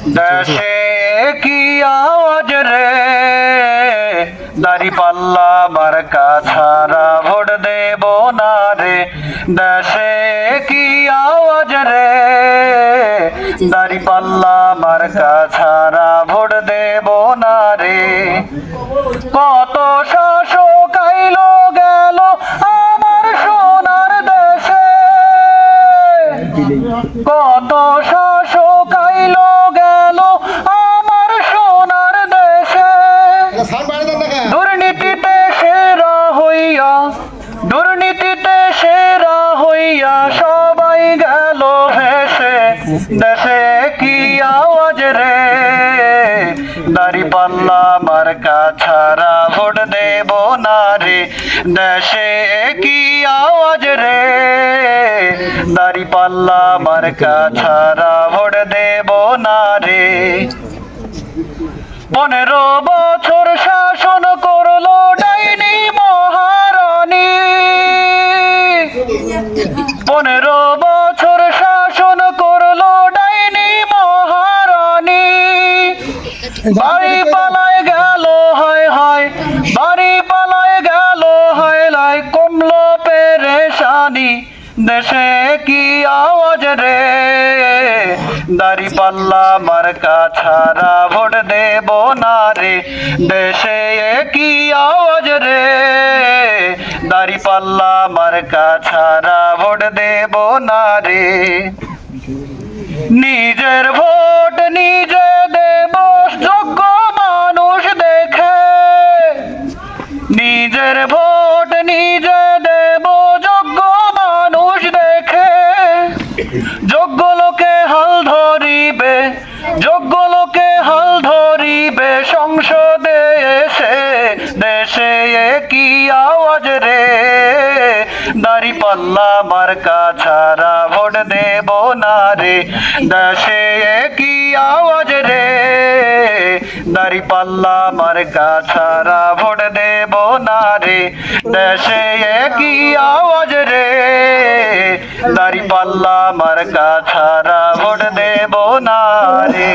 দেশে কি আওয়াজ রে, দাঁড়িপাল্লা মার্কা ছাড়া ভোট দেব না রে। দেশে কি আওয়াজ রে, দাঁড়িপাল্লা মার্কা ছাড়া ভোট দেব না রে। কত শাসক আইলো গেল আমার সোনার দেশে, কত শাসক আইলো গেল আমার সোনার দেশে। দুর্নীতিতে সেরা হইয়া, দুর্নীতিতে সেরা হইয়া সবাই গেল হেসে। দেশে কি আওয়াজ রে, দাঁড়িপাল্লা মার্কা ছাড়া ভোট দেব না রে। দেশে কি আওয়াজ রে, দাঁড়িপাল্লা মার্কা ছাড়া ভোট দেব না রে। 15 বছর শাসন করলো ডাইনি মহারানী, 15 বছর শাসন করলো ডাইনি মহারানী। বাড়ি পালায় গেল হায় হায়, বাড়ি পালায় গেল হায় লাই, কমলো পেরেশানি। দেশে কি আওয়াজ রে, দাঁড়িপাল্লা মার্কা ছাড়া ভোট দেব না রে। দেশে কি আওয়াজ রে, দাঁড়িপাল্লা মার্কা ছাড়া ভোট দেব না রে। নিজের ভোট নিজে দেব যোগ্য মানুষ দেখে, নিজের ভোট নিজে দেব যোগ্য মানুষ দেখে। যোগ্য লোকে হাল ধরিবে, যোগ্য লোকে হাল ধরিবে সংসদে এসে। দেশে কি আওয়াজ রে, দাঁড়িপাল্লা মার্কা ছাড়া ভোট দেব না রে। দেশে কি আওয়াজ রে, দাঁড়িপাল্লা মার্কা ছাড়া ভোট দেব না রে। দেশে কি আওয়াজ রে, দাঁড়িপাল্লা মার্কা ছাড়া ভোট দেব না রে।